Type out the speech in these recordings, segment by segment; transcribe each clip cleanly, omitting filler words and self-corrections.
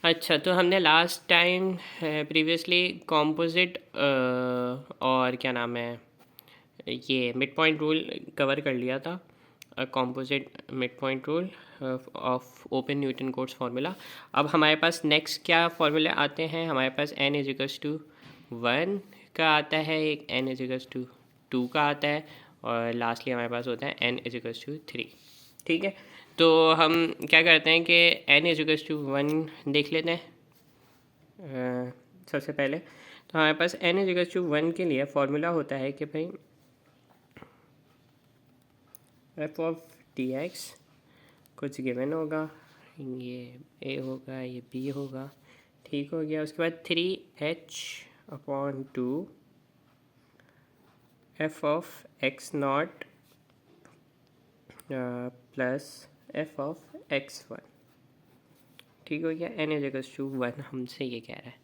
अच्छा, तो हमने लास्ट टाइम प्रीवियसली कॉम्पोजिट और क्या नाम है, ये मिड पॉइंट रूल कवर कर लिया था। Composite mid point rule of open Newton Cotes formula. अब हमारे पास नेक्स्ट क्या फार्मूले आते हैं, हमारे पास n इजिकल्स टू 1 का आता है, एक n इजिकल्स टू 2 का आता है, और लास्टली हमारे पास होता है n इजिकल्स टू 3। ठीक है, तो हम क्या करते हैं कि n इजिकल्स टू 1 देख लेते हैं। सबसे पहले तो हमारे पास n इजिकल्स टू 1 के लिए फार्मूला होता है कि भाई एफ ऑफ डी एक्स कुछ गिवन होगा, ये ए होगा, ये बी होगा, ठीक हो गया। उसके बाद 3h/2 F of x not plus F of x1, ठीक हो गया। n इजिकल्स टू 1 हमसे ये कह रहा है।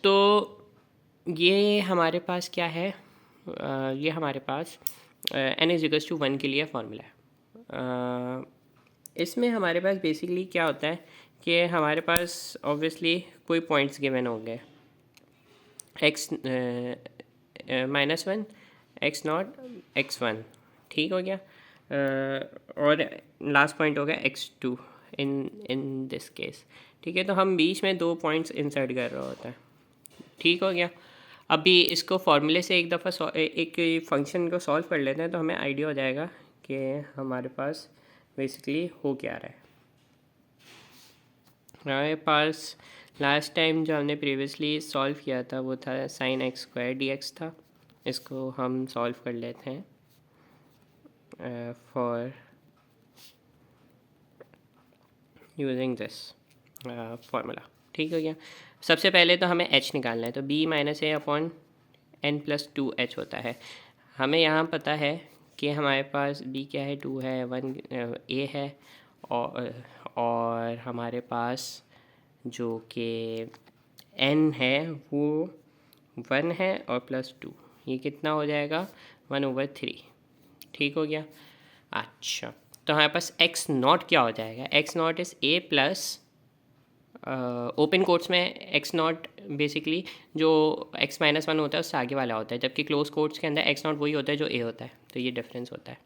तो ये हमारे पास क्या है, ये हमारे पास n इजिकल्स टू 1 के लिए फार्मूला है। इसमें हमारे पास बेसिकली क्या होता है कि हमारे पास ऑब्वियसली कोई पॉइंट्स गिवन होंगे, x -1 x0 x1, ठीक हो गया। और लास्ट पॉइंट हो गया x2 इन दिस केस, ठीक है। तो हम बीच में 2 पॉइंट्स इंसर्ट कर रहा होता है, ठीक हो गया। अभी इसको फार्मूले से एक दफ़ा एक फंक्शन को सॉल्व कर लेते हैं तो हमें आइडिया हो जाएगा कि हमारे पास बेसिकली हो क्या रहा है। हमारे पास लास्ट टाइम जो हमने प्रीवियसली सॉल्व किया था वो था sin x² dx था। इसको हम सॉल्व कर लेते हैं फॉर यूजिंग दिस फार्मूला, ठीक हो गया। सबसे पहले तो हमें h निकालना है, तो b - a/n+2h होता है। हमें यहाँ पता है कि हमारे पास b क्या है, 2 है, 1 a है, और हमारे पास जो कि n है वो 1 है और +2, ये कितना हो जाएगा 1/3, ठीक हो गया। अच्छा, तो हमारे पास x नॉट क्या हो जाएगा, x not is a plus open quotes में x नॉट बेसिकली जो x-1 होता है उससे आगे वाला होता है, जबकि क्लोज कोट्स के अंदर x नॉट वही होता है जो a होता है, तो ये डिफरेंस होता है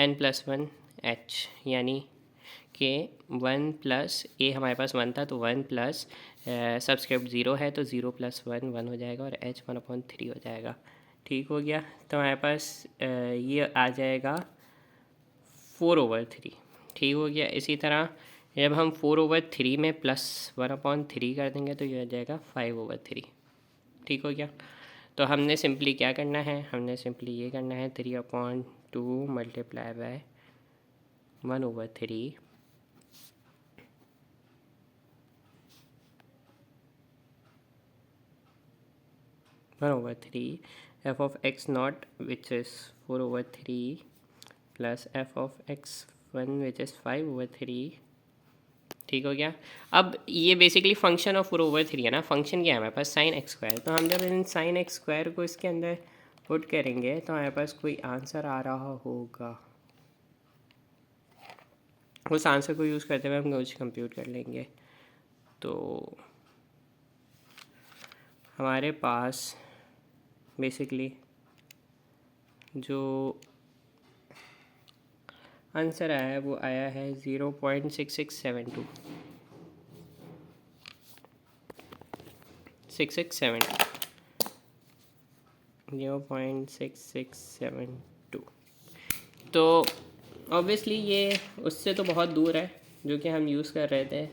n+1h, यानी कि 1 प्लस a हमारे पास 1 था तो 1 प्लस सबस्क्रिप्ट 0 है तो 0 + 1 1 हो जाएगा और h 1/3 हो जाएगा, ठीक हो गया। तो हमारे पास ये आ जाएगा 4/3, ठीक हो गया। इसी तरह जब हम 4/3 में +1/3 कर देंगे तो ये आ जाएगा 5/3, ठीक हो गया। तो हमने सिंपली क्या करना है, हमने सिंपली ये करना है 3/2 multiply by 1/3 1/3 f of x naught which is 4/3 plus f of x1 which is 5/3, ठीक हो गया। अब ये बेसिकली फंक्शन ऑफ 4/3 है ना, फंक्शन क्या है हमारे पास sin x², तो हम जब इन sin x² को इसके अंदर पुट करेंगे तो हमारे पास कोई आंसर आ रहा होगा, उस आंसर को यूज़ करते हुए हम कुछ कंप्यूट कर लेंगे। तो हमारे पास बेसिकली जो आंसर आया है वो आया है 0.6672 0.6672। तो ऑब्वियसली ये उससे तो बहुत दूर है जो कि हम यूज़ कर रहे थे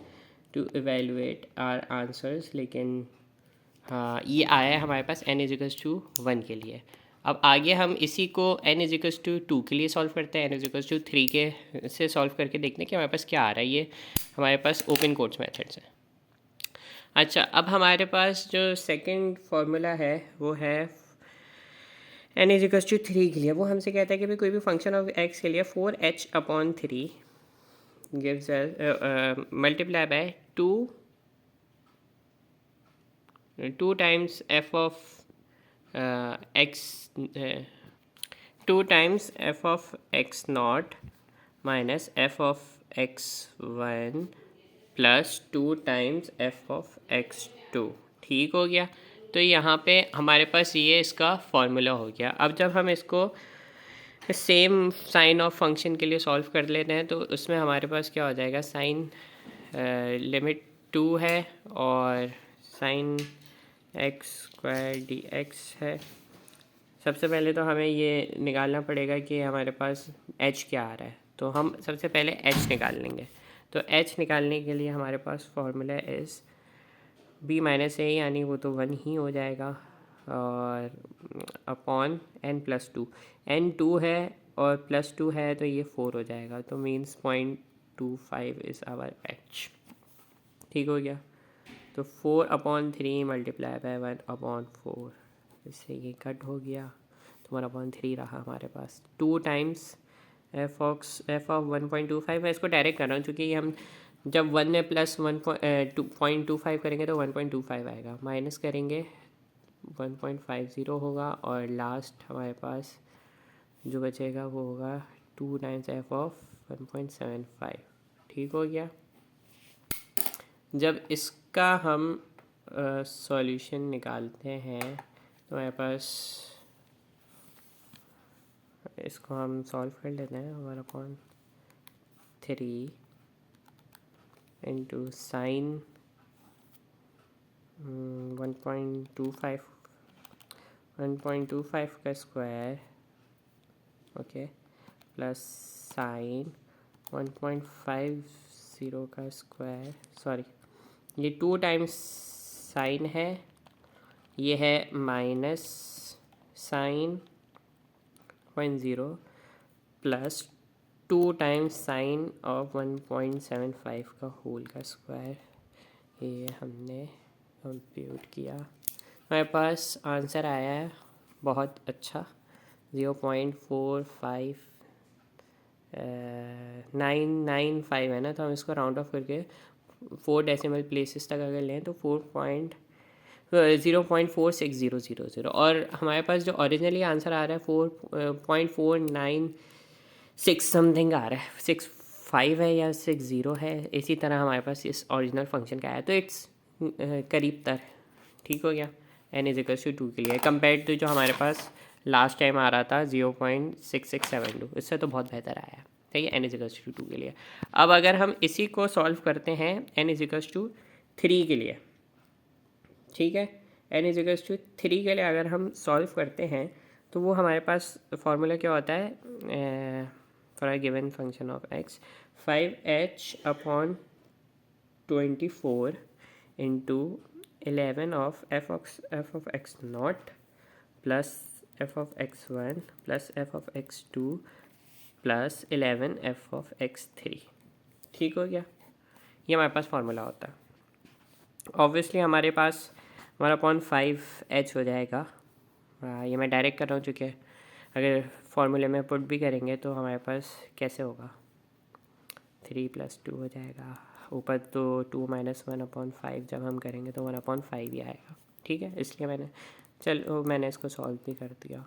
टू एवेलुएट आर आंसर्स, लेकिन हाँ ये आया है हमारे पास n इजिकल्स टू 1 के लिए। अब आगे हम इसी को n इजिकल्स टू 2 के लिए सॉल्व करते हैं, n इजिकल्स टू 3 के से सॉल्व करके देखते हैं कि हमारे पास क्या आ रहा है। ये हमारे पास ओपन कोट्स मेथड से। अच्छा, अब हमारे पास जो सेकंड फार्मूला है वो है n इजिकल्स टू 3 के लिए। वो हमसे कहता है कि भाई कोई भी फंक्शन ऑफ x के लिए 4h/3 gives multiply by 2 times f of x 2 times f of x naught minus f of x1 plus 2 times F of x2। ठीक हो गया। तो यहाँ पे हमारे पास ये इसका फॉर्मूला हो गया। अब जब हम इसको सेम साइन ऑफ फंक्शन के लिए सॉल्व कर लेते हैं तो उसमें हमारे पास क्या हो जाएगा, साइन लिमिट 2 है और sine x square D x है। सबसे पहले तो हमें ये निकालना पड़ेगा कि हमारे पास h क्या आ रहा है, तो हम सबसे पहले h निकाल लेंगे। तो h निकालने के लिए हमारे पास फॉर्मूला इज़ b माइनस ए, यानी वो तो 1 ही हो जाएगा, और अपॉन n प्लस 2। n 2 है और प्लस 2 है तो ये 4 हो जाएगा, तो मीन्स 0.25 इज़ आवर h। ठीक हो गया। तो 4/3 मल्टीप्लाई बाय 1/4, इससे ये कट हो गया, तो 1/3 रहा हमारे पास। 2 टाइम्स एफ ऑफ 1.25। मैं इसको डायरेक्ट कर रहा हूँ क्योंकि हम जब 1 में प्लस 1.25 करेंगे तो 1.25 आएगा, माइनस करेंगे 1.50 होगा, और लास्ट हमारे पास जो बचेगा वो होगा 2 टाइम्स एफ ऑफ 1.75। ठीक हो गया। जब इसका हम सॉल्यूशन निकालते हैं तो हमारे पास, इसको हम सॉल्व कर लेते हैं। 1/3 इंटू साइन 1.25 का स्क्वायर, ओके, प्लस साइन 1.50 का स्क्वायर, सॉरी ये 2 टाइम्स साइन है, ये है minus sine 0.0 plus 2 times sine of 1.75 का होल का स्क्वायर। ये हमने कंप्यूट किया, हमारे पास आंसर आया है बहुत अच्छा, 0.4995 है ना। तो हम इसको राउंड ऑफ करके 4 डेसिमल प्लेसेस तक अगर लें तो 0.4600, और हमारे पास जो ओरिजिनली आंसर आ रहा है 4.496 समथिंग आ रहा है, 65 है या 60 है, इसी तरह हमारे पास इस ओरिजिनल फंक्शन का आया, तो इट्स करीब तर। ठीक हो गया। n=2 के लिए कंपेयर टू जो हमारे पास लास्ट टाइम आ रहा था 0.6672, इससे तो बहुत बेहतर आया। ठीक है, n=2 के लिए। अब अगर हम इसी को सॉल्व करते हैं n=3 के लिए, ठीक है, n=3 के लिए अगर हम सॉल्व करते हैं तो वो हमारे पास फॉर्मूला क्या होता है, for a given function of x, 5h/24 into 11 of f of x0 plus f of x1 plus f of x2 plus 11 f of x3। ठीक हो गया। ये हमारे पास फार्मूला होता है। ऑब्वियसली हमारे पास 1/5h हो जाएगा, ये मैं डायरेक्ट कर रहा हूँ चूँकि अगर फॉर्मूले में पुट भी करेंगे तो हमारे पास कैसे होगा, 3 + 2 हो जाएगा, ऊपर तो 2 - 1/5 जब हम करेंगे तो 1/5 ही आएगा। ठीक है, इसलिए मैंने इसको सॉल्व भी कर दिया,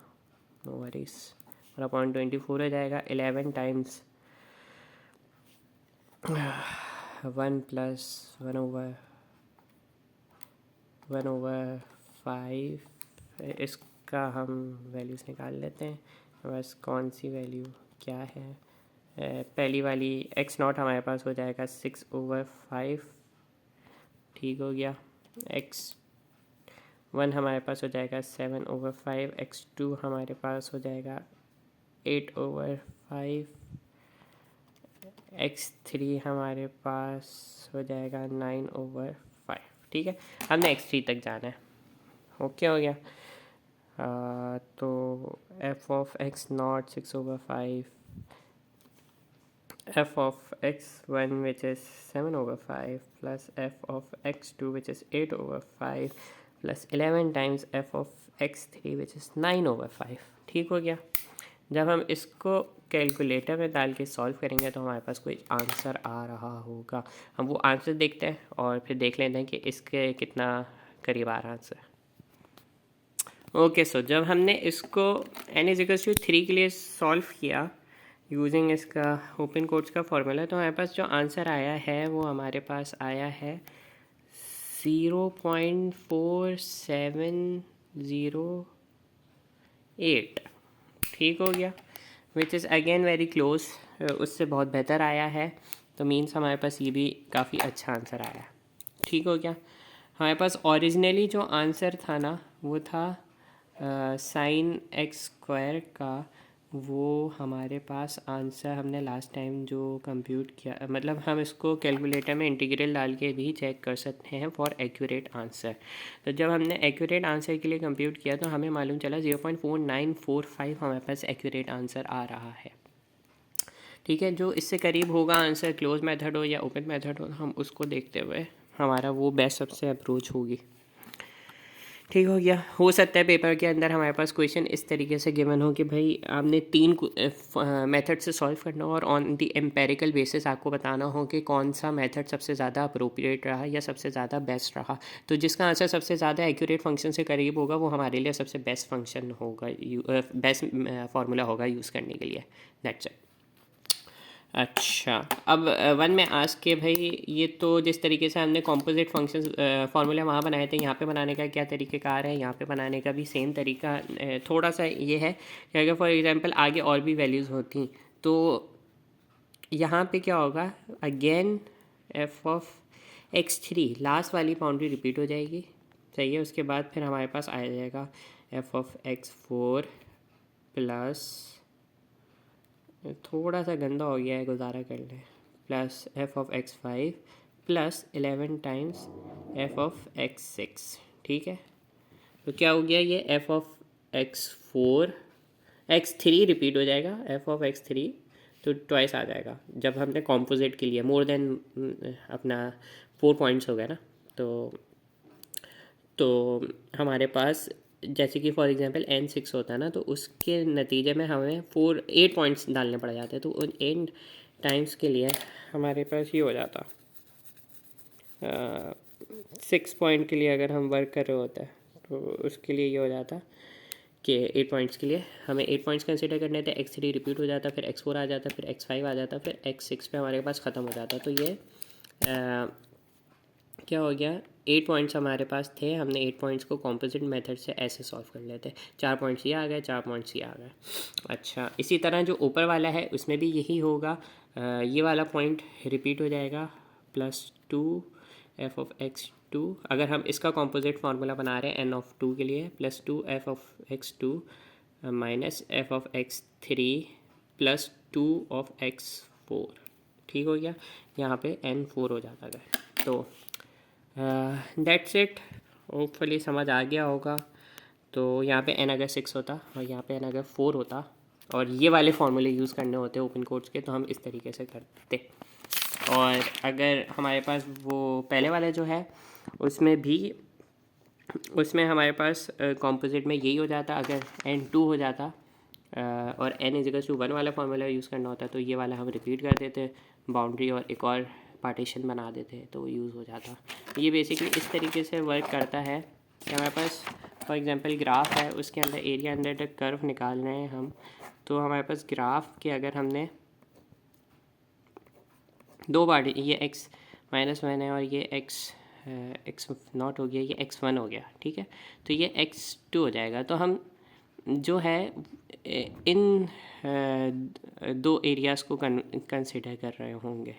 नो वरीज। 1/24 हो जाएगा, 11 टाइम्स 1 + 1/5, इसका हम वैल्यूज़ निकाल लेते हैं। बस कौन सी वैल्यू क्या है, पहली वाली x0 हमारे पास हो जाएगा 6/5। ठीक हो गया। x1 हमारे पास हो जाएगा 7/5, x2 हमारे पास हो जाएगा 8/5, x3 हमारे पास हो जाएगा 9/5। ठीक है, हमने x3 तक जाना है। ओके हो गया। तो f of x0 6/5, f of x1 which is 7/5 plus f of x2 which is 8/5 plus 11 times f of x3 which is 9/5। ठीक हो गया। जब हम इसको कैलकुलेटर में डाल के सॉल्व करेंगे तो हमारे पास कोई आंसर आ रहा होगा। हम वो आंसर देखते हैं और फिर देख लेते हैं कि इसके कितना करीब आ रहा आंसर। ओके, सो जब हमने इसको n=3 के लिए सॉल्व किया यूजिंग इसका ओपन कोट्स का फॉर्मूला, तो हमारे पास जो आंसर आया है वो हमारे पास आया है 0.4708। ठीक हो गया, which is again very close, उससे बहुत बेहतर आया है, तो मीन्स हमारे पास ये भी काफ़ी अच्छा आंसर आया। ठीक हो गया। हमारे पास ओरिजिनली जो आंसर था ना वो था साइन एक्स स्क्वायर का, वो हमारे पास आंसर हमने लास्ट टाइम जो कंप्यूट किया, मतलब हम इसको कैलकुलेटर में इंटीग्रल डाल के भी चेक कर सकते हैं फॉर एक्यूरेट आंसर। तो जब हमने एक्यूरेट आंसर के लिए कंप्यूट किया तो हमें मालूम चला 0.4945 हमारे पास एक्यूरेट आंसर आ रहा है। ठीक है, जो इससे करीब होगा आंसर, क्लोज मेथड हो या ओपन मेथड हो, हम उसको देखते हुए हमारा वो बेस्ट सबसे अप्रोच होगी। ठीक हो गया। हो सकता है पेपर के अंदर हमारे पास क्वेश्चन इस तरीके से गिवन हो कि भाई आपने 3 मेथड से सॉल्व करना हो और ऑन द एम्पेरिकल बेसिस आपको बताना हो कि कौन सा मेथड सबसे ज़्यादा अप्रोप्रिएट रहा या सबसे ज़्यादा बेस्ट रहा। तो जिसका आंसर सबसे ज़्यादा एक्यूरेट फंक्शन से करीब होगा वो हमारे लिए सबसे बेस्ट फंक्शन होगा, बेस्ट फार्मूला होगा यूज़ करने के लिए। That's it. अच्छा, अब वन में आस्क के भाई ये तो जिस तरीके से हमने कॉम्पोजिट फंक्शंस फार्मूले वहाँ बनाए थे, यहाँ पे बनाने का क्या तरीक़ेकार है, यहाँ पे बनाने का भी सेम तरीका थोड़ा सा ये है कि अगर फॉर एग्जांपल आगे और भी वैल्यूज़ होती तो यहाँ पे क्या होगा, again F of x3 last वाली बाउंड्री रिपीट हो जाएगी। सही है, उसके बाद फिर हमारे पास आ जाएगा एफ ऑफ x4 प्लस, थोड़ा सा गंदा हो गया है, गुजारा कर लें, plus F of x5 plus 11 times F of x6। ठीक है, तो क्या हो गया, ये एफ ऑफ x3 रिपीट हो जाएगा, एफ ऑफ x3 तो ट्वाइस आ जाएगा जब हमने कॉम्पोजिट के लिए मोर देन अपना 4 पॉइंट्स हो गया ना। तो हमारे पास जैसे कि फॉर एग्जांपल n6 होता है ना, तो उसके नतीजे में हमें 8 पॉइंट्स डालने पड़ जाते हैं। तो उन n टाइम्स के लिए हमारे पास ये हो जाता 6 पॉइंट के लिए अगर हम वर्क कर रहे होते हैं तो उसके लिए ये हो जाता कि 8 पॉइंट्स के लिए हमें 8 पॉइंट्स कंसिडर करने थे, x3 रिपीट हो जाता, फिर x4 आ जाता, फिर x5 आ जाता, फिर x6 पे हमारे पास ख़त्म हो जाता। तो ये क्या हो गया, 8 पॉइंट्स हमारे पास थे, हमने 8 पॉइंट्स को कॉम्पोजिट मेथड से ऐसे सॉल्व कर लेते, 4 पॉइंट्स ये आ गए, 4 पॉइंट्स ये आ गए। अच्छा, इसी तरह जो ऊपर वाला है उसमें भी यही होगा, ये वाला पॉइंट रिपीट हो जाएगा, +2 एफ ऑफ x2, अगर हम इसका कॉम्पोजिट फार्मूला बना रहे हैं n ऑफ 2 के लिए, +2 F of x2 minus F of x3 +2 of x4। ठीक हो गया, यहाँ पे n4 हो जाता है। तो दैट्स इट, होपफुली समझ आ गया होगा। तो यहाँ पे n अगर 6 होता और यहाँ पे n अगर 4 होता और ये वाले फार्मूले यूज़ करने होते ओपन कोड्स के, तो हम इस तरीके से करते। और अगर हमारे पास वो पहले वाला जो है उसमें हमारे पास कॉम्पोजिट में यही हो जाता, अगर n2 हो जाता और n=1 वाला फार्मूला यूज़ करना होता तो ये वाला हम रिपीट कर देते बाउंड्री और एक और पार्टीशन बना देते तो वो यूज़ हो जाता। ये बेसिकली इस तरीके से वर्क करता है कि हमारे पास फॉर एग्जांपल ग्राफ है, उसके अंदर एरिया अंडर द कर्व निकाल रहे हैं हम, तो हमारे पास ग्राफ के अगर हमने दो पार्टी, ये x-1 है और ये x0 हो गया, ये x1 हो गया। ठीक है, तो ये x2 हो जाएगा। तो हम जो है इन दो एरियाज़ को कंसिडर कर रहे होंगे।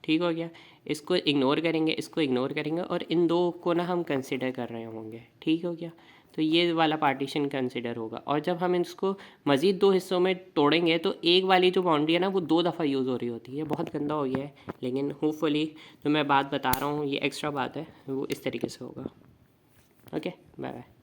ठीक हो गया, इसको इग्नोर करेंगे, इसको इग्नोर करेंगे और इन दो को ना हम कंसिडर कर रहे होंगे। ठीक हो गया, तो ये वाला पार्टीशन कंसिडर होगा। और जब हम इसको मज़ीद 2 हिस्सों में तोड़ेंगे तो एक वाली जो बाउंड्री है ना वो 2 दफ़ा यूज़ हो रही होती है। बहुत गंदा हो गया है, लेकिन होपफुली जो मैं बात बता रहा हूँ ये एक्स्ट्रा बात है, वो इस तरीके से होगा। Okay, bye bye.